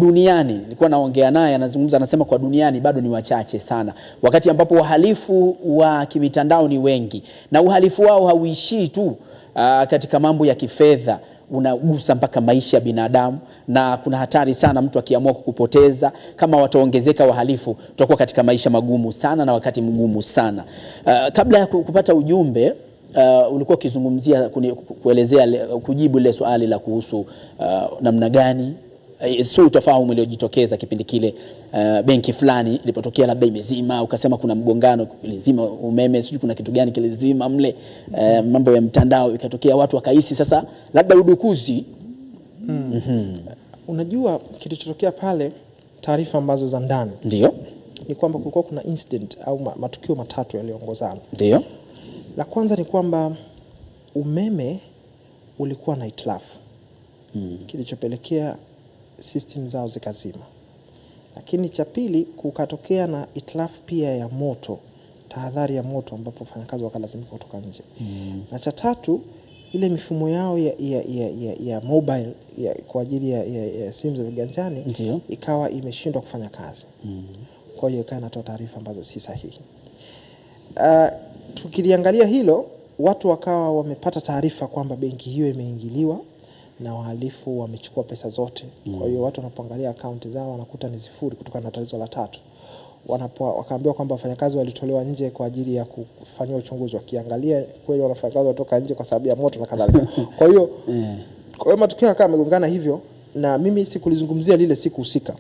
Duniani nilikuwa naongea naye, anazungumza, anasema kwa duniani bado ni wachache sana, wakati ambapo wahalifu wa kimitandao ni wengi, na uhalifu wao hauishii tu katika mambo ya kifedha, unagusa mpaka maisha ya binadamu, na kuna hatari sana mtu akiamua kukupoteza. Kama wataongezeka wahalifu, tutakuwa katika maisha magumu sana na wakati mgumu sana. Kabla ya kupata ujumbe, ulikuwa ukizungumzia kuelezea kujibu ile swali la kuhusu namna gani utafahamu iliyojitokeza kipindi kile, benki fulani ilipotokea labda imezima, ukasema kuna mgongano, ilizima umeme, sijui kuna kitu gani kilizima mle, mambo ya mtandao ikatokea, watu wakahisi sasa labda udukuzi. Unajua kilichotokea pale, taarifa ambazo za ndani ndio ni kwamba kulikuwa kuna incident au matukio matatu yaliyoongozana. Ndio. La kwanza ni kwamba umeme ulikuwa na hitilafu, kilichopelekea system zao zikazima. Lakini cha pili, kukatokea na hitilafu pia ya moto, tahadhari ya moto, ambapo wafanyakazi wakalazimika kutoka nje. Na cha tatu, ile mifumo yao ya mobile kwa ajili ya simu za viganjani ikawa imeshindwa kufanya kazi. Kwa hiyo ikawa inatoa taarifa ambazo si sahihi. Tukiliangalia hilo, watu wakawa wamepata taarifa kwamba benki hiyo imeingiliwa na wahalifu wamechukua pesa zote. Kwa hiyo watu wanapoangalia akaunti zao wanakuta ni sifuri kutokana na tatizo la tatu. Wakaambiwa kwamba wafanyakazi walitolewa nje kwa ajili ya kufanyia uchunguzi, wakiangalia kweli wafanyakazi watoka nje kwa sababu ya moto na kadhalika. Kwa hiyo matukio yakawa yamegongana hivyo, na mimi sikulizungumzia lile siku husika.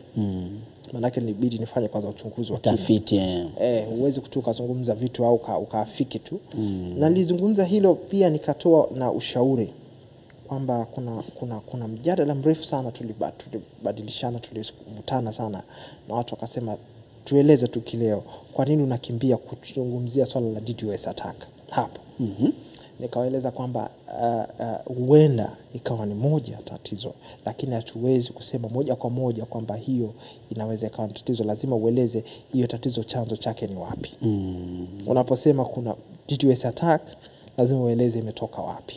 Maana yake nilibidi nifanye kwanza uchunguzi wa tafiti. Huwezi kutoka kuzungumza vitu au ukaafiki tu. Na nilizungumza hilo pia, nikatoa na ushauri kwamba kuna mjadala mrefu sana tulibadilishana, tulivutana sana, na watu wakasema tueleze tu kileo, kwa nini unakimbia kuzungumzia swala la DDoS attack hapo. Nikawaeleza kwamba huenda ikawa ni moja tatizo, lakini hatuwezi kusema moja kwa moja kwamba hiyo inaweza ikawa tatizo. Lazima ueleze hiyo tatizo chanzo chake ni wapi. Unaposema kuna DDoS attack, lazima ueleze imetoka wapi.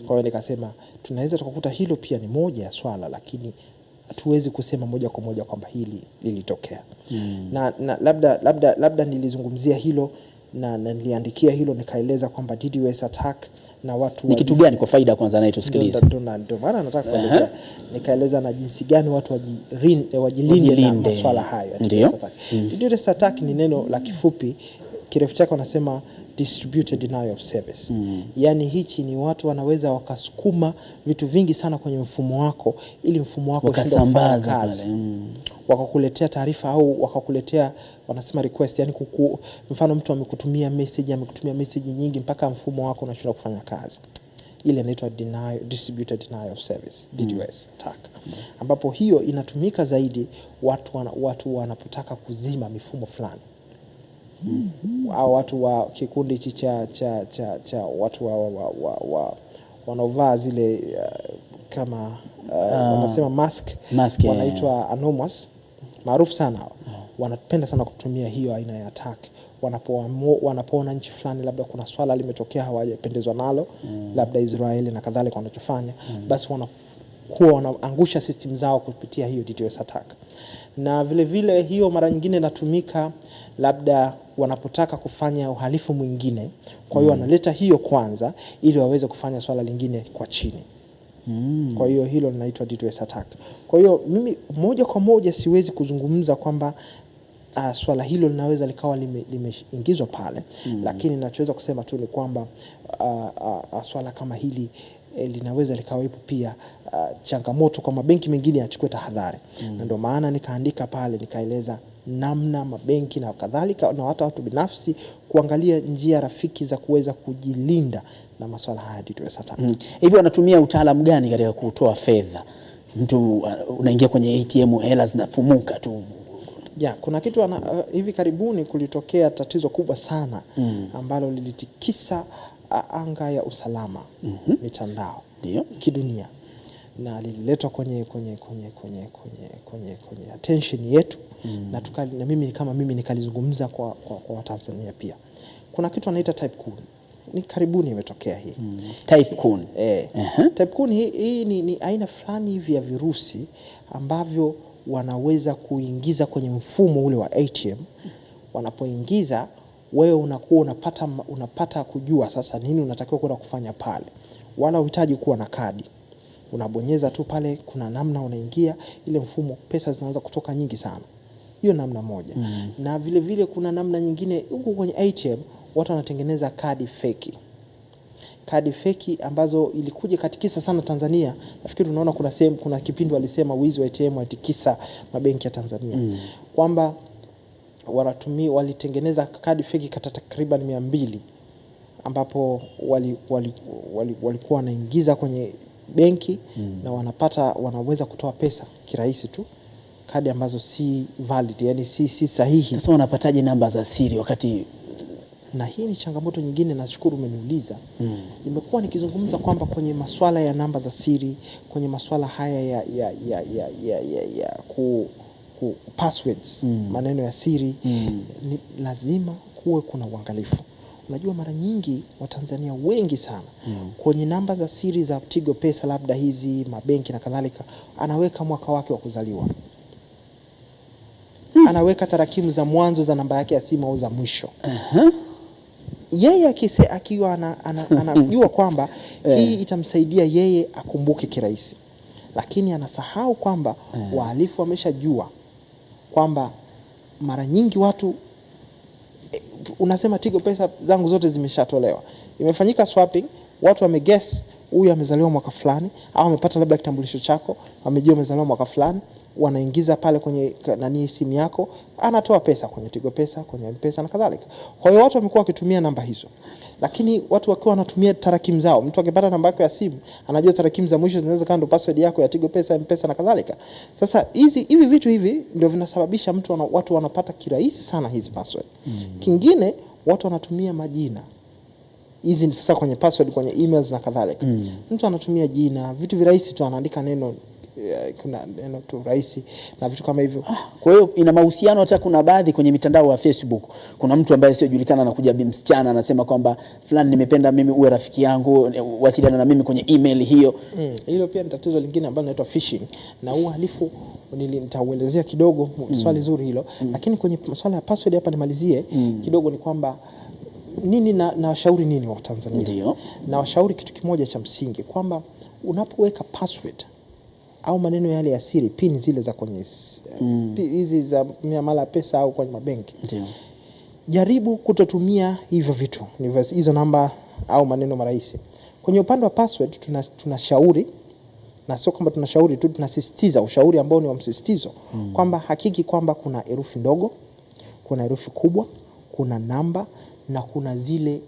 Kwa hiyo nikasema tunaweza tukakuta hilo pia ni moja ya swala, lakini hatuwezi kusema moja kwa moja kwamba hili lilitokea. Na labda nilizungumzia hilo na niliandikia hilo, nikaeleza kwamba DDoS attack na watu ni kitu gani kwa faida kwanza na tusikilize. Ndio maana nataka kueleza, nikaeleza na jinsi gani watu wajilinde na masuala hayo. DDoS attack ni neno la kifupi, kirefu chake wanasema distributed denial of service. Yani hichi ni watu wanaweza wakasukuma vitu vingi sana kwenye mfumo wako, ili mfumo wako ukasambaza kazi. Wakakuletea taarifa au wakakuletea, wanasema request, yani mfano mtu amekutumia message nyingi mpaka mfumo wako unashindwa kufanya kazi. Ile inaitwa distributed denial of service, DDoS attack. Ambapo hiyo inatumika zaidi watu wanapotaka kuzima mifumo fulani. Au watu wa kikundi cha watu wanaovaa zile kama wanasema mask wanaitwa anonymous, maarufu sana. Wanapenda sana kutumia hiyo aina ya attack wanapoona nchi fulani labda kuna swala limetokea hawajapendezwa nalo, labda Israeli na kadhalika, wanachofanya basi wanaangusha system zao kupitia hiyo DDoS attack. Na vile vile hiyo mara nyingine inatumika labda wanapotaka kufanya uhalifu mwingine. Kwa hiyo wanaleta hiyo kwanza ili waweze kufanya swala lingine kwa chini. Kwa hiyo hilo linaitwa DDoS attack. Kwa hiyo mimi moja kwa moja siwezi kuzungumza kwamba swala hilo linaweza likawa limeingizwa pale, lakini ninachoweza kusema tu ni kwamba swala kama hili linaweza likawepo pia changamoto kwa mabenki mengine yachukue tahadhari. Na ndio maana nikaandika pale, nikaeleza namna mabenki na kadhalika na watu binafsi kuangalia njia rafiki za kuweza kujilinda na masuala haya DDoS attack. Hivi wanatumia utaalamu gani katika kutoa fedha? Mtu unaingia kwenye ATM, hela zinafumuka tu. Kuna kitu hivi karibuni kulitokea tatizo kubwa sana ambalo lilitikisa anga ya usalama mitandao kidunia, na lililetwa kwenye attention yetu. Na mimi nikalizungumza kwa Watanzania pia. Kuna kitu anaita type cool. ni karibuni imetokea hii. Tycoon. Tycoon hii ni aina fulani hivi ya virusi ambavyo wanaweza kuingiza kwenye mfumo ule wa ATM. Wanapoingiza, wewe unakuwa unapata kujua sasa nini unatakiwa kwenda kufanya pale. Wala uhitaji kuwa na kadi. Unabonyeza tu pale, kuna namna unaingia ile mfumo, pesa zinaanza kutoka nyingi sana. Hiyo namna moja. Na vile vile kuna namna nyingine huko kwenye ATM, watu wanatengeneza kadi feki. Kadi feki ambazo ilikuja katikisa sana Tanzania. Nafikiri unaona kuna kipindi walisema wizi wa ATM watikisa mabenki ya Tanzania. Kwamba walitengeneza kadi feki kata takriban 200 ambapo walikuwa wanaingiza kwenye benki na wanaweza kutoa pesa kirahisi tu, kadi ambazo si valid, yani si sahihi. Sasa wanapataje namba za siri wakati? Na hii ni changamoto nyingine, nashukuru umeniuliza. Nimekuwa nikizungumza kwamba kwenye masuala ya namba za siri, kwenye masuala haya ya passwords, maneno ya siri, ni lazima kuwe kuna uangalifu. Unajua mara nyingi Watanzania wengi sana kwenye namba za siri za Tigo Pesa, labda hizi mabenki na kadhalika, anaweka mwaka wake wa kuzaliwa. Anaweka tarakimu za mwanzo za namba yake ya simu au za mwisho. Yeye akiwa anajua kwamba hii itamsaidia yeye akumbuke kirahisi. Lakini anasahau kwamba wahalifu wameshajua kwamba mara nyingi watu unasema Tigo Pesa zangu zote zimeshatolewa. Imefanyika swapping, watu wameguess huyu amezaliwa mwaka fulani, au amepata labda kitambulisho chako, amejua amezaliwa mwaka fulani, wanaingiza pale kwenye simu yako, anatoa pesa kwenye Tigo Pesa, kwenye M-Pesa na kadhalika. Kwa hiyo watu wamekuwa wakitumia namba hizo. Lakini watu wakiwa wanatumia tarakimu zao, mtu akipata namba yako ya simu, anajua tarakimu za mwisho zinaweza kando password yako ya Tigo Pesa, M-Pesa na kadhalika. Sasa hivi vitu hivi ndio vinasababisha watu wanapata kirahisi sana hizi password. Kingine, watu wanatumia majina. Hizi ni sasa kwenye password, kwenye emails na kadhalika. Mtu anatumia jina, vitu virahisi tu, anaandika neno kuna neno tu rahisi na vitu kama hivyo. Kwa hiyo ina mahusiano. Hata kuna baadhi kwenye mitandao wa Facebook, kuna mtu ambaye siojulikana anakuja msichana anasema kwamba fulani, nimependa mimi uwe rafiki yangu, wasiliana na mimi kwenye email hiyo. Hilo pia ni tatizo lingine ambalo linaitwa phishing, na uhalifu nitauelezea kidogo. Swali zuri hilo. Lakini kwenye masuala ya password hapa nimalizie kidogo, ni kwamba nini na washauri nini wa Tanzania? Ndio. Na washauri kitu kimoja cha msingi, kwamba unapoweka password au maneno yale ya siri, pin zile za kwenye hizi za miamala pesa au kwenye mabenki, jaribu kutotumia hivyo vitu, hizo namba au maneno marahisi. Kwenye upande wa password tunashauri, na sio kwamba tunashauri tu, tunasisitiza ushauri ambao ni wa msisitizo, kwamba hakiki kwamba kuna herufi ndogo, kuna herufi kubwa, kuna namba, na kuna zile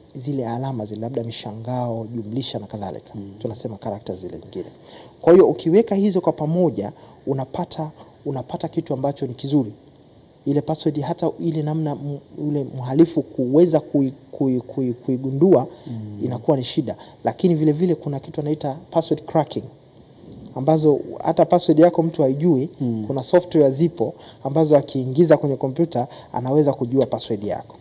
alama zile, labda mishangao, jumlisha na kadhalika. Tunasema characters zile nyingine. Kwa hiyo ukiweka hizo kwa pamoja, unapata kitu ambacho ni kizuri. Ile password, hata ile namna ule mhalifu kuweza kuigundua inakuwa ni shida. Lakini vile vile kuna kitu anaita password cracking, ambazo hata password yako mtu haijui. Kuna software zipo ambazo akiingiza kwenye kompyuta anaweza kujua password yako.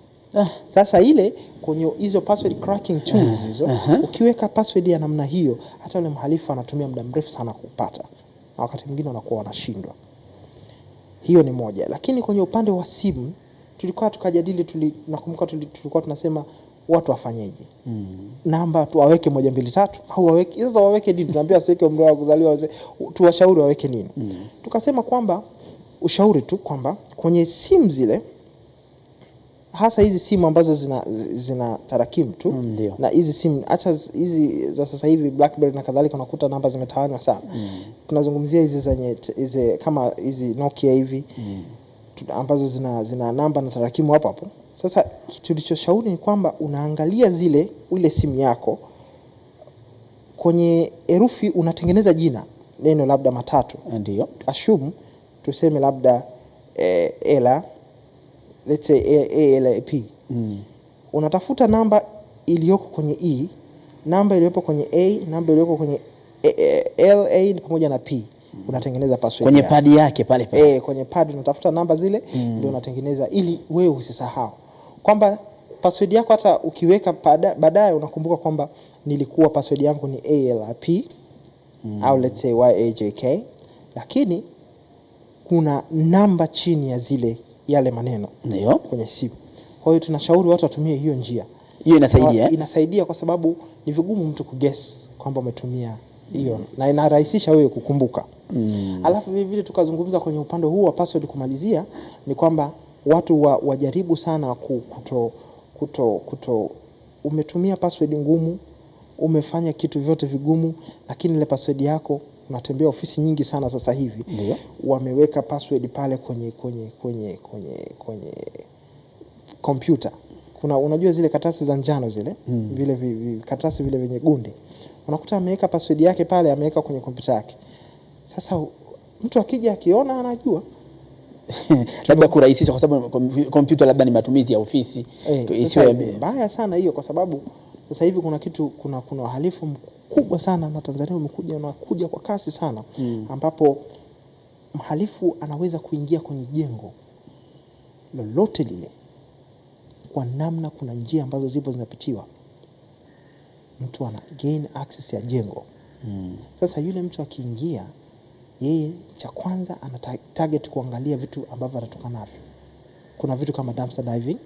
Sasa ile kwenye hizo password cracking tools hizo, ukiweka password ya namna hiyo, hata yule mhalifu anatumia muda mrefu sana kupata, na wakati mwingine wanakuwa wanashindwa. Hiyo ni moja. Lakini kwenye upande wa simu tulikuwa tukajadili, nakumbuka tulikuwa tunasema watu wafanyeje. Namba tu waweke 1 2 3 au waweke nini? Tunaambia siku umri wa kuzaliwa, tuwashauri waweke nini? Tukasema kwamba ushauri tu kwamba kwenye simu zile, hasa hizi simu ambazo zina tarakimu tu, na hizi simu hata hizi za sasa hivi BlackBerry na kadhalika, unakuta namba zimetawanywa sana. Tunazungumzia hizi kama hizi Nokia hivi, ambazo zina namba na tarakimu hapo hapo. Sasa tulichoshauri ni kwamba unaangalia ile simu yako, kwenye herufi unatengeneza jina, neno labda matatu. Ndio. Assume tuseme labda ela, let's say ALAP. Unatafuta namba iliyoko kwenye E, namba iliyoko kwenye A, namba iliyoko kwenye LA pamoja na P. Unatengeneza password kwenye pad yake pale. Kwenye pad unatafuta namba zile, ndio unatengeneza, ili wewe usisahau kwamba password yako hata ukiweka baadaye unakumbuka kwamba nilikuwa password yangu ni ALRP au let's say YAJK, lakini kuna namba chini ya yale maneno ndio kwenye simu. Kwa hiyo tunashauri watu watumie hiyo njia. Hiyo inasaidia inasaidia kwa sababu ni vigumu mtu kuguess kwamba umetumia hiyo na inarahisisha wewe kukumbuka. Alafu vile vile tukazungumza kwenye upande huu wa password kumalizia ni kwamba watu wajaribu sana kuto umetumia password ngumu, umefanya kitu vyote vigumu, lakini ile password yako, unatembea ofisi nyingi sana sasa hivi, wameweka password pale kwenye kompyuta. Unajua zile karatasi za njano zile, vile karatasi vile venye gunde. Unakuta ameweka password yake pale, ameweka kwenye kompyuta yake. Sasa mtu akija akiona anajua. Labda kurahisisha kwa sababu kompyuta labda ni matumizi ya ofisi. Isiwe mbaya sana hiyo kwa sababu sasa hivi kuna uhalifu mkubwa sana na Tanzania unakuja kwa kasi sana, ambapo mhalifu anaweza kuingia kwenye jengo lolote lile kwa namna, kuna njia ambazo zipo zinapitiwa, mtu ana gain access ya jengo. Sasa yule mtu akiingia, yeye cha kwanza ana target kuangalia vitu ambavyo atatoka navyo. Kuna vitu kama dumpster diving,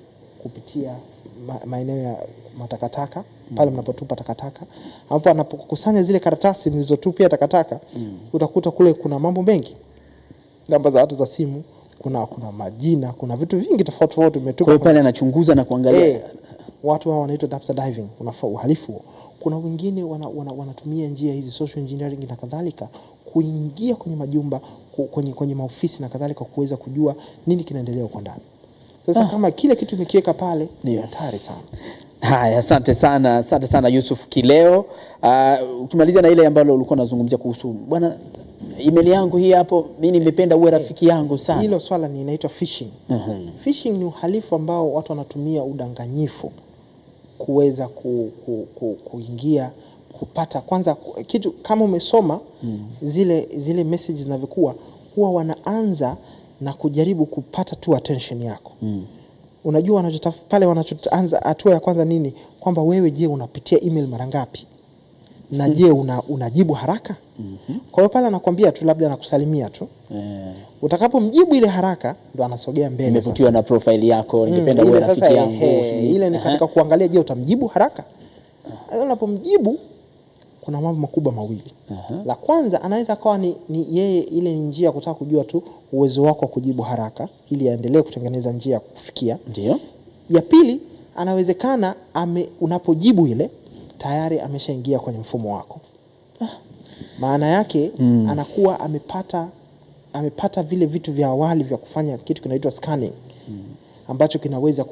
kupitia maeneo ya matakataka, pale mnapotupa takataka, hapo anapokusanya zile karatasi mlizotupia takataka, utakuta kule kuna mambo mengi, namba za watu za simu, kuna majina, kuna vitu vingi tofauti tofauti umetupa. Kwa hiyo pale anachunguza na kuangalia. Watu hao wanaitwa dumpster diving, unafaa uhalifu. Kuna wengine wanatumia njia hizi social engineering na kadhalika kuingia kwenye majumba, kwenye maofisi na kadhalika, kuweza kujua nini kinaendelea huko ndani. Sasa kama kile kitu umekiweka pale, ni hatari sana. Haya, asante sana Yusuf Kileo. Ukimaliza na ile ambalo ulikuwa unazungumzia kuhusu bwana, email yangu hii hapo, mimi nimependa uwe rafiki yangu sana. Hilo swala ni inaitwa phishing. Phishing ni uhalifu ambao watu wanatumia udanganyifu kuweza kuingia, kupata kwanza kitu kama umesoma zile messages zinavyokuwa, huwa wanaanza na kujaribu kupata tu attention yako. Unajua wanachotafuta pale, wanachoanza hatua ya kwanza nini? Kwamba wewe, je, unapitia email mara ngapi? Na je, unajibu haraka? Kwa hiyo pale anakuambia tu, labda anakusalimia tu. Utakapomjibu ile haraka, ndo anasogea mbele. Nimevutiwa na profile yako, ningependa uwe rafiki yangu. Ile ni katika kuangalia, je, utamjibu haraka? Unapomjibu kuna mambo makubwa mawili. La kwanza, anaweza akawa ni yeye, ile ni njia kutaka kujua tu uwezo wako wa kujibu haraka ili aendelee kutengeneza njia ya kufikia. Ndio. Ya pili, anawezekana unapojibu ile tayari ameshaingia kwenye mfumo wako. Maana yake anakuwa amepata vile vitu vya awali vya kufanya kitu kinaitwa scanning, ambacho kinaweza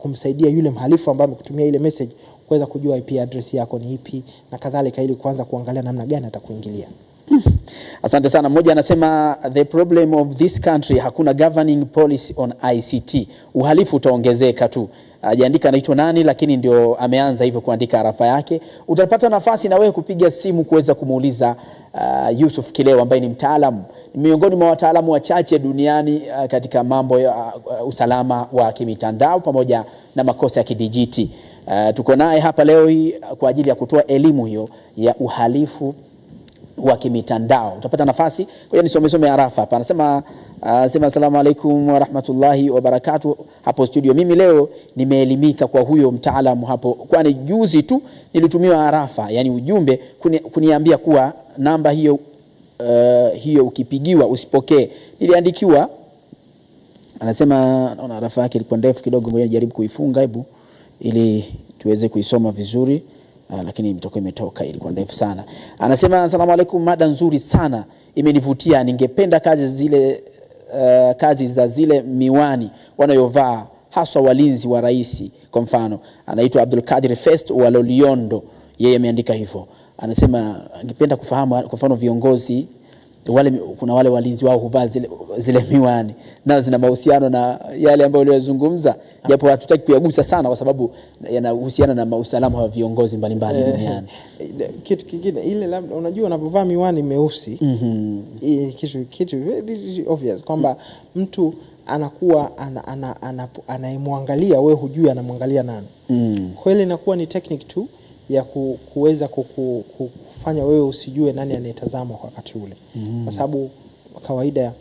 kumsaidia yule mhalifu ambaye amekutumia ile message kuweza kujua IP address yako ni ipi na kadhalika, ili kuanza kuangalia namna gani atakuingilia. Asante sana. Mmoja anasema the problem of this country, hakuna governing policy on ICT. Uhalifu utaongezeka tu. Hajaandika anaitwa nani, lakini ndio ameanza hivyo kuandika arafa yake. Utapata nafasi na wewe kupiga simu kuweza kumuuliza Yusuf Kileo ambaye ni mtaalamu, miongoni mwa wataalamu wachache duniani katika mambo ya usalama wa kimitandao pamoja na makosa ya kidijiti. Tuko naye hapa leo hii kwa ajili ya kutoa elimu hiyo ya uhalifu wa kimitandao. Utapata nafasi. Kwa hiyo nisome arafa hapa. Anasema asalamu alaykum wa rahmatullahi wa barakatuh hapo studio. Mimi leo nimeelimika kwa huyo mtaalamu hapo, kwani juzi tu nilitumiwa arafa, yani ujumbe kuniambia kuwa namba hiyo ukipigiwa usipokee. Niliandikiwa, anasema naona arafa yake ilikuwa ndefu kidogo, ngoja nijaribu kuifunga hebu ili tuweze kuisoma vizuri. Lakini imetoka, ilikuwa ndefu sana. Anasema asalamu alaykum, mada nzuri sana, imenivutia. Ningependa kazi za zile miwani wanayovaa haswa walinzi wa rais. Kwa mfano anaitwa Abdul Kadir Fest wa Loliondo, yeye ameandika hivyo. Anasema angependa kufahamu kwa mfano viongozi kuna wale walinzi wao huvaa zile miwani na zina mahusiano na yale ambayo uliyozungumza, japo hatutaki kuyagusa sana kwa sababu yanahusiana na usalama wa viongozi mbalimbali duniani. Kitu kingine ile labda unajua unapovaa miwani meusi kitu very obvious kwamba mtu anakuwa anayemwangalia wewe hujui anamwangalia nani. Kwa hiyo inakuwa ni technique tu ya kuweza kufanya wewe usijue nani anayetazama kwa wakati ule. Kwa sababu kawaida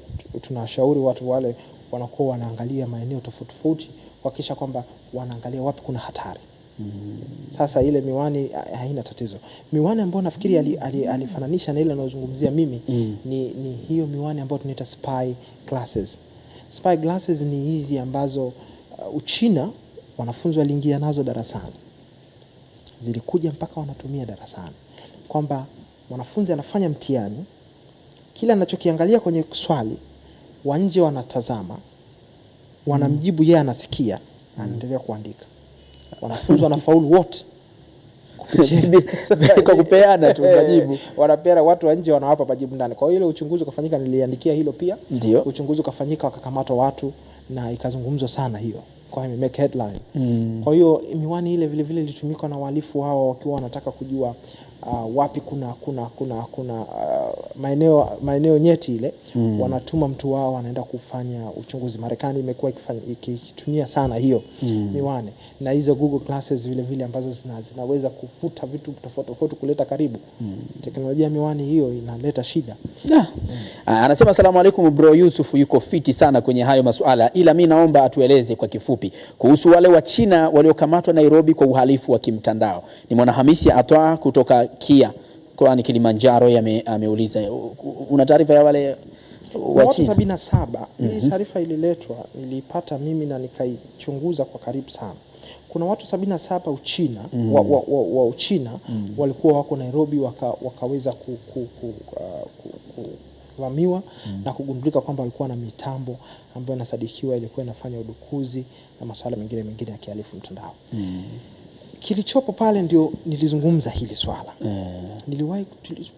tunashauri watu wale wanakuwa wanaangalia maeneo tofauti kuhakikisha kwamba wanaangalia wapi kuna hatari. Sasa ile miwani haina tatizo. Miwani ambayo nafikiri alifananisha na ile anayozungumzia mimi ni hiyo miwani ambayo tunaita spy glasses. Spy glasses ni hizi ambazo Uchina wanafunzi waliingia nazo darasani. Zilikuja mpaka wanatumia darasani. Kwamba mwanafunzi anafanya mtihani, kila anachokiangalia kwenye swali, wa nje wanatazama, wanamjibu yeye anasikia, anaendelea kuandika. Wanafunzi wanafaulu wote. Kwa kupeana tu majibu. Wanapea watu wa nje wanawapa majibu ndani. Kwa hiyo ile uchunguzi ukafanyika, niliandikia hilo pia. Ndio. Uchunguzi ukafanyika, wakakamatwa watu na ikazungumzwa sana hiyo. Kwa hiyo make headline. Kwa hiyo miwani ile vile vile ilitumika na wahalifu hao wakiwa wanataka kujua wapi kuna maeneo nyeti ile. Wanatuma mtu wao anaenda kufanya uchunguzi. Marekani imekuwa ikitumia sana hiyo miwani, na hizo Google Glasses vile vile ambazo zinaweza kufuta vitu tofauti kuleta karibu. Teknolojia miwani hiyo inaleta shida. Anasema asalamu alaykum bro Yusuf, yuko fiti sana kwenye hayo masuala, ila mimi naomba atueleze kwa kifupi kuhusu wale wa China waliokamatwa Nairobi kwa uhalifu wa kimtandao. Ni Mwanahamisi Atwa kutoka Kia kwa Kilimanjaro ameuliza, una taarifa ya wale wa China? 77. Hii taarifa ililetwa, nilipata mimi na nikaichunguza kwa karibu sana. Kuna watu 77 Uchina wa Uchina walikuwa wako Nairobi, wakaweza kuvamiwa na kugundulika kwamba walikuwa na mitambo ambayo inasadikiwa ilikuwa inafanya udukuzi na masuala mengine ya kihalifu mtandao. Kilichopo pale ndio nilizungumza hili swala. Niliwahi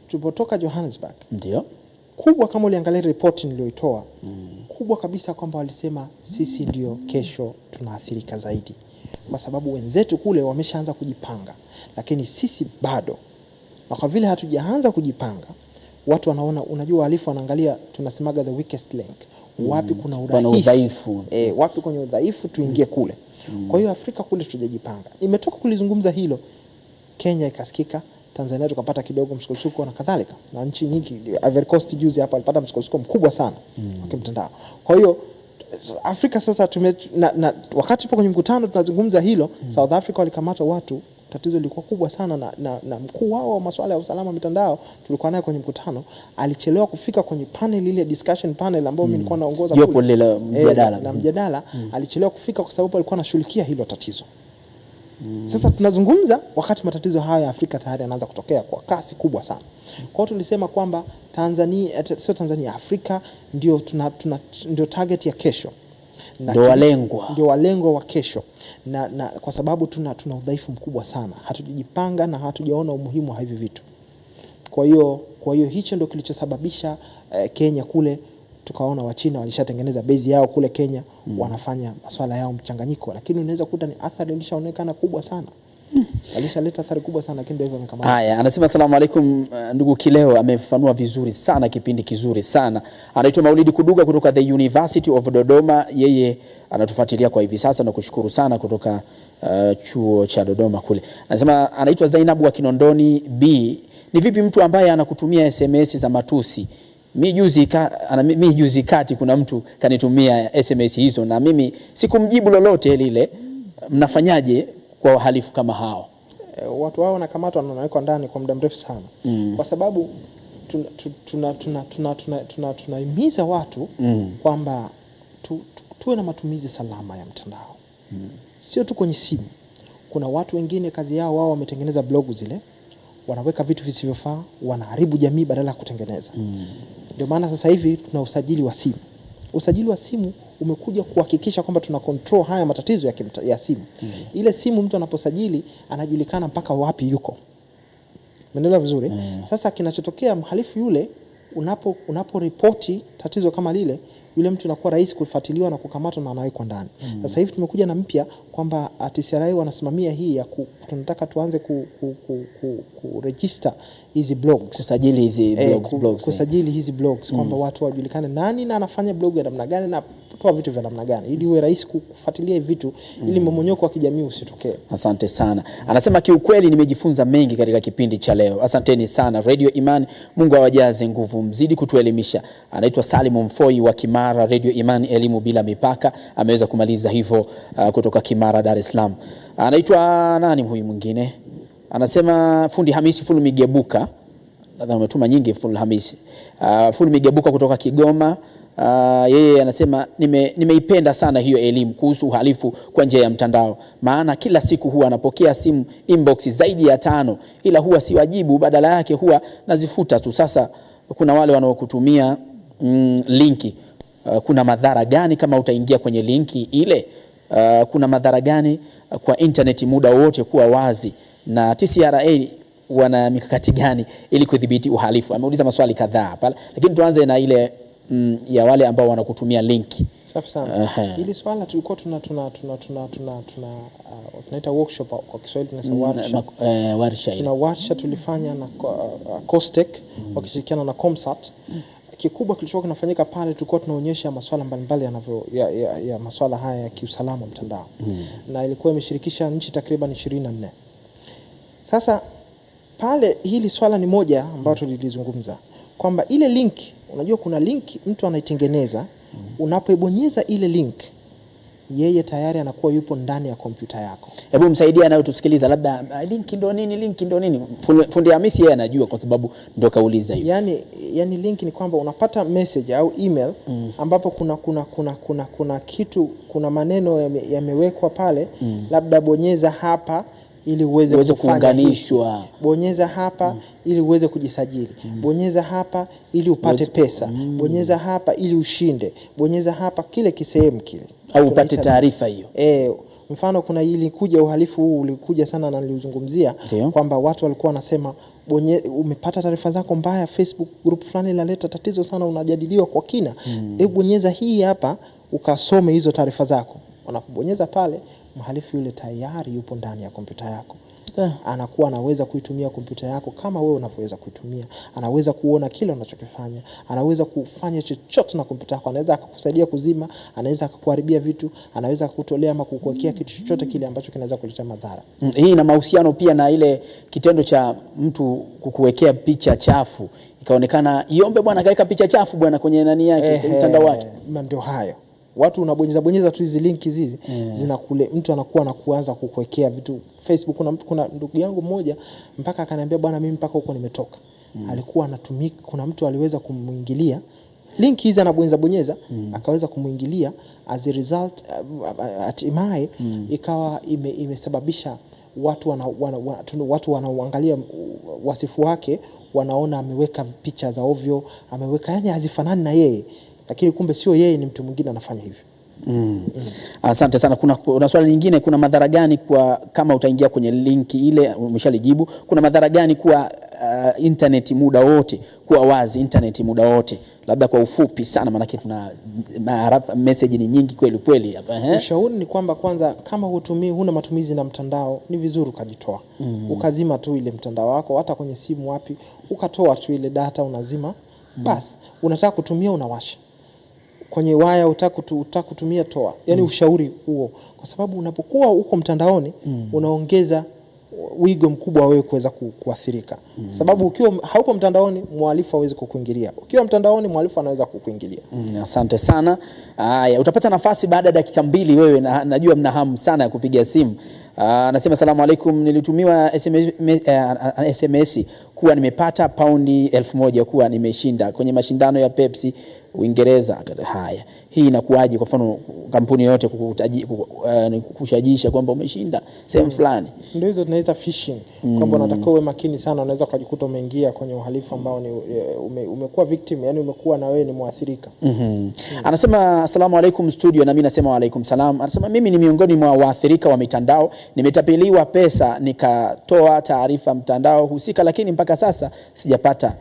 tulipotoka Johannesburg. Ndio. Kubwa kama uliangalia ripoti niliyoitoa, kubwa kabisa kwamba walisema sisi ndio kesho tunaathirika zaidi. Kwa sababu wenzetu kule wameshaanza kujipanga, lakini sisi bado. Na kwa vile hatujaanza kujipanga, watu wanaona, unajua wahalifu wanaangalia, tunasemaga the weakest link. Wapi kuna udhaifu? Wapi kwenye udhaifu tuingie kule. Kwa hiyo Afrika kule tujajipanga. Nimetoka kulizungumza hilo. Kenya ikasikika, Tanzania tukapata kidogo msukosuko na kadhalika. Na nchi nyingi, Ivory Coast juzi hapa alipata msukosuko mkubwa sana wa kimtandao. Kwa hiyo Afrika sasa wakati tupo kwenye mkutano tunazungumza hilo, South Africa walikamatwa watu, tatizo lilikuwa kubwa sana na mkuu wao wa masuala ya usalama mitandao tulikuwa naye kwenye mkutano, alichelewa kufika kwenye panel ile discussion panel ambayo mimi nilikuwa naongoza kule. Mjadala alichelewa kufika kwa sababu alikuwa anashughulikia hilo tatizo. Sasa tunazungumza wakati matatizo haya ya Afrika tayari yanaanza kutokea kwa kasi kubwa sana. Kwa hiyo tulisema kwamba Afrika ndio target ya kesho. Ndio walengwa wa kesho. Na kwa sababu tuna udhaifu mkubwa sana. Hatujijipanga na hatujaona umuhimu wa hivi vitu. Kwa hiyo hicho ndio kilichosababisha Kenya kule tukaona Wachina walishatengeneza base yao kule Kenya, wanafanya masuala yao mchanganyiko, lakini unaweza kukuta ni athari ilishaonekana kubwa sana. Alishaleta athari kubwa sana, lakini ndio hivyo amekamata. Haya, anasema asalamu alaykum ndugu Kileo, amefafanua vizuri sana, kipindi kizuri sana. Anaitwa Maulidi Kuduga kutoka The University of Dodoma, yeye anatufuatilia kwa hivi sasa na kushukuru sana kutoka chuo cha Dodoma kule. Anasema anaitwa Zainabu wa Kinondoni B. Ni vipi mtu ambaye anakutumia SMS za matusi? Mimi juzi kati kuna mtu kanitumia SMS hizo na mimi sikumjibu lolote lile. Mnafanyaje kwa wahalifu kama hao? Watu hao wanakamatwa na wanawekwa ndani kwa muda mrefu sana. Kwa sababu tunahimiza watu kwamba tuwe na matumizi salama ya mtandao. Sio tu kwenye simu. Kuna watu wengine kazi yao wao wametengeneza blogu zile, wanaweka vitu visivyofaa, wanaharibu jamii badala ya kutengeneza. Ndio maana sasa hivi tuna usajili wa simu. Usajili wa simu umekuja kuhakikisha kwamba tuna control haya matatizo ya simu. Ile simu mtu anaposajili anajulikana mpaka wapi yuko. Umeelewa vizuri? Sasa kinachotokea, mhalifu yule unapo ripoti tatizo kama lile, yule mtu anakuwa rahisi kufuatiliwa na kukamatwa na anawekwa ndani. Sasa hivi tumekuja na mpya kwamba TCRA wanasimamia hii ya tunataka tuanze ku register hizi blogs, kusajili hizi blogs, kusajili hizi blogs kwamba watu wajulikane nani na anafanya blog ya namna gani na kutoa vitu vya namna gani, ili uwe rahisi kufuatilia vitu, ili mmomonyoko wa kijamii usitokee. Asante sana. Anasema kiukweli nimejifunza mengi katika kipindi cha leo. Asanteni sana Radio Imani, Mungu awajaze nguvu, mzidi kutuelimisha. Anaitwa Salim Mfoi wa Kimara, Radio Imani, elimu bila mipaka. Ameweza kumaliza hivyo kutoka Kimara, Dar es Salaam. Anaitwa nani huyu mwingine? Anasema Fundi Hamisi Fulumigebuka. Nadhani umetuma nyingi Hamisi. Fulumigebuka kutoka Kigoma. Yeye anasema nimeipenda sana hiyo elimu kuhusu uhalifu kwa njia ya mtandao, maana kila siku huwa anapokea simu inbox zaidi ya 5, ila huwa siwajibu, badala yake huwa nazifuta tu. Sasa kuna wale wanaokutumia linki, kuna madhara gani kama utaingia kwenye linki ile? Kuna madhara gani kwa internet muda wote kuwa wazi, na TCRA wana mikakati gani ili kudhibiti uhalifu? Ameuliza maswali kadhaa pale, lakini tuanze na ile ya wale ambao wanakutumia linki. Safi sana. Hili swala tulikuwa tunaita workshop kwa Kiswahili tunasema warsha. Tuna warsha tulifanya na Costec wakishirikiana na Comsat. Kikubwa kilichokuwa kinafanyika pale, tulikuwa tunaonyesha masuala mbalimbali ya masuala haya ya kiusalama mtandao. Na ilikuwa imeshirikisha nchi takriban 24. Sasa pale hili swala ni moja ambalo tulilizungumza kwamba ile link, unajua kuna link mtu anaitengeneza, unapoibonyeza ile link yeye tayari anakuwa yupo ndani ya kompyuta yako. Hebu msaidia nayo tusikiliza, labda link ndo nini? Fundi Hamisi yeye anajua kwa sababu ndo kauliza hiyo. Yani link ni kwamba unapata message au email ambapo kuna kitu, kuna maneno yamewekwa pale, labda bonyeza hapa ili uweze kuunganishwa, bonyeza hapa ili uweze kujisajili, bonyeza hapa ili upate pesa, bonyeza hapa ili ushinde, bonyeza hapa kile kisehemu kile au upate taarifa hiyo. Mfano kuna hili kuja uhalifu huu ulikuja sana na nilizungumzia kwamba watu walikuwa wanasema umepata taarifa zako mbaya, Facebook group fulani inaleta tatizo sana, unajadiliwa kwa kina. Bonyeza hii hapa ukasome hizo taarifa zako. Unapobonyeza pale, mhalifu yule tayari yupo ndani ya kompyuta yako. Anakuwa anaweza kuitumia kompyuta yako kama wewe unavyoweza kuitumia. Anaweza kuona kile unachokifanya, anaweza kufanya chochote na kompyuta yako. Anaweza akakusaidia kuzima, anaweza akakuharibia vitu, anaweza kukutolea ama kukuwekea kitu chochote kile ambacho kinaweza kuleta madhara. Hii ina mahusiano pia na ile kitendo cha mtu kukuwekea picha chafu, ikaonekana iombe bwana kaweka picha chafu bwana kwenye nani yake, mtandao wake. Ndio hayo. Watu unabonyeza tu hizi linki hizi zinakule, mtu anakuwa na kuanza kukuwekea vitu Facebook. Kuna ndugu yangu mmoja mpaka akaniambia bwana mimi mpaka huko nimetoka. Alikuwa anatumika, kuna mtu aliweza kumuingilia linki hizi, anabonyeza akaweza kumuingilia, as a result hatimaye ikawa imesababisha watu wanaoangalia wasifu wake wanaona ameweka picha za ovyo, ameweka yani hazifanani na yeye, lakini kumbe sio yeye, ni mtu mwingine anafanya hivyo. Asante sana. Kuna swali lingine, kuna madhara gani kwa kama utaingia kwenye linki ile? Umeshalijibu. Kuna madhara gani kwa internet muda wote, kuwa wazi internet muda wote? Labda kwa ufupi sana, maana tuna message ni nyingi kweli hapa. Ushauri ni kwamba kwanza, kama huna matumizi na mtandao, ni vizuri ukajitoa. Ukazima tu ile mtandao wako, hata kwenye simu wapi, ukatoa tu ile data unazima. Bas, unataka kutumia unawasha. Kwenye waya utaka kutumia toa. Yani ushauri huo, kwa sababu unapokuwa uko mtandaoni unaongeza wigo mkubwa wewe kuweza kuathirika. Sababu ukiwa hauko mtandaoni mhalifu hawezi kukuingilia. Ukiwa mtandaoni mhalifu anaweza kukuingilia. Asante sana. Haya, utapata nafasi baada ya dakika 2 wewe, na najua mna hamu sana ya kupiga simu. Anasema asalamu alaykum, nilitumiwa SMS kuwa nimepata paundi 1000 kuwa nimeshinda kwenye mashindano ya Pepsi Uingereza. Haya, hii inakuaje? Kwa mfano kampuni yote kukushajisha kwamba umeshinda sehemu fulani. Ndio hizo tunaita phishing. Kwamba unataka uwe makini sana, unaweza kujikuta umeingia kwenye uhalifu ambao ni umekuwa victim, yani umekuwa na wewe ni muathirika. Anasema asalamu alaykum studio, na mimi nasema wa alaykum salam. Anasema mimi ni miongoni mwa waathirika wa mitandao, nimetapeliwa pesa nikatoa taarifa mtandao husika, lakini mpaka sasa sijapata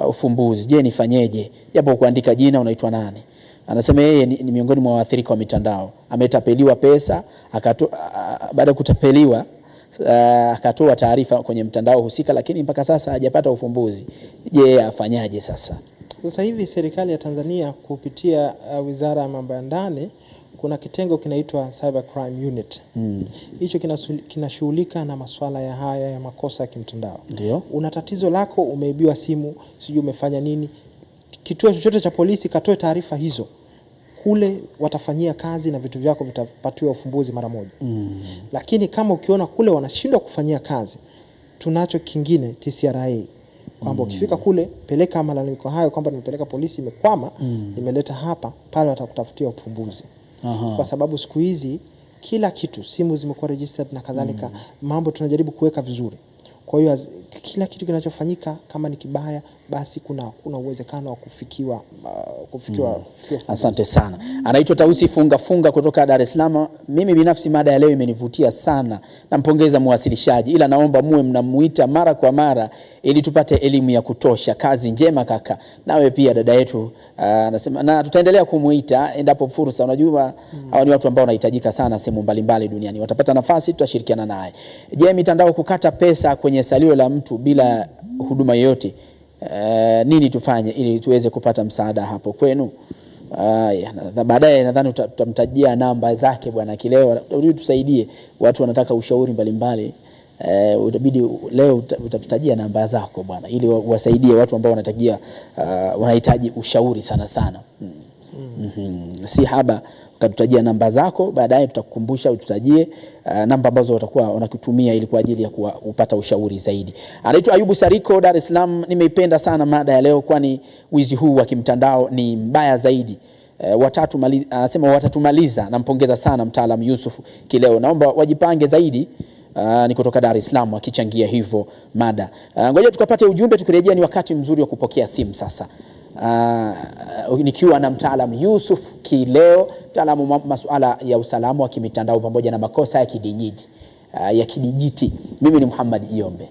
ufumbuzi. Je, nifanyeje? Japo kuandika jina unaitwa nani. Anasema yeye ni miongoni mwa waathirika wa mitandao. Ametapeliwa pesa, baada ya kutapeliwa akatoa taarifa kwenye mtandao husika, lakini mpaka sasa hajapata ufumbuzi. Je, afanyaje sasa? Sasa hivi serikali ya Tanzania kupitia Wizara ya Mambo ya Ndani kuna kitengo kinaitwa Cyber Crime Unit. Hicho kinashughulika na masuala ya haya ya makosa ya kimtandao. Ndio. Una tatizo lako, umeibiwa simu, sijui umefanya nini, kituo chochote cha polisi katoe taarifa hizo. Kule watafanyia kazi na vitu vyako vitapatiwa ufumbuzi mara moja. Lakini kama ukiona kule wanashindwa kufanyia kazi, tunacho kingine TCRA. Kwamba ukifika kule peleka malalamiko hayo kwamba nimepeleka polisi imekwama, nimeleta hapa, pale watakutafutia ufumbuzi. Kwa sababu siku hizi kila kitu, simu zimekuwa registered na kadhalika, mambo tunajaribu kuweka vizuri. Kwa hiyo kila kitu kinachofanyika kama ni kibaya, basi kuna uwezekano wa kufikiwa. Asante sana. Anaitwa Tausi Funga kutoka Dar es Salaam. Mimi binafsi mada ya leo imenivutia sana. Nampongeza mwasilishaji, ila naomba muwe mnamuita mara kwa mara ili tupate elimu ya kutosha. Kazi njema kaka. Nawe pia dada yetu anasema, na tutaendelea kumuita endapo fursa. Unajua hawa ni watu ambao wanahitajika sana sehemu mbalimbali duniani. Watapata nafasi tutashirikiana naye. Je, mitandao kukata pesa kwenye salio la mtu bila huduma yoyote, nini tufanye ili tuweze kupata msaada hapo kwenu? Baadaye nadhani tutamtajia namba zake bwana Kileo, tusaidie. Watu wanataka ushauri mbalimbali. Utabidi leo utatutajia namba zako bwana, ili wasaidie watu ambao wanahitaji ushauri sana. Si haba ukatutajia namba zako, baadaye tutakukumbusha ututajie namba ambazo watakuwa wanakutumia ili kwa ajili ya kupata ushauri zaidi. Anaitwa Ayubu Sariko, Dar es Salaam. Nimeipenda sana mada ya leo, kwani wizi huu wa kimtandao ni mbaya zaidi. Anasema watatumaliza. Nampongeza sana mtaalamu Yusuf Kileo. Naomba wajipange zaidi. Ni kutoka Dar es Salaam akichangia hivyo mada. Ngoja tukapate ujumbe, tukirejea ni wakati mzuri wa kupokea simu sasa. Nikiwa na mtaalamu Yusuf Kileo, mtaalamu masuala ya usalama wa kimitandao pamoja na makosa ya kidijiti. Mimi ni Muhammad Iyombe.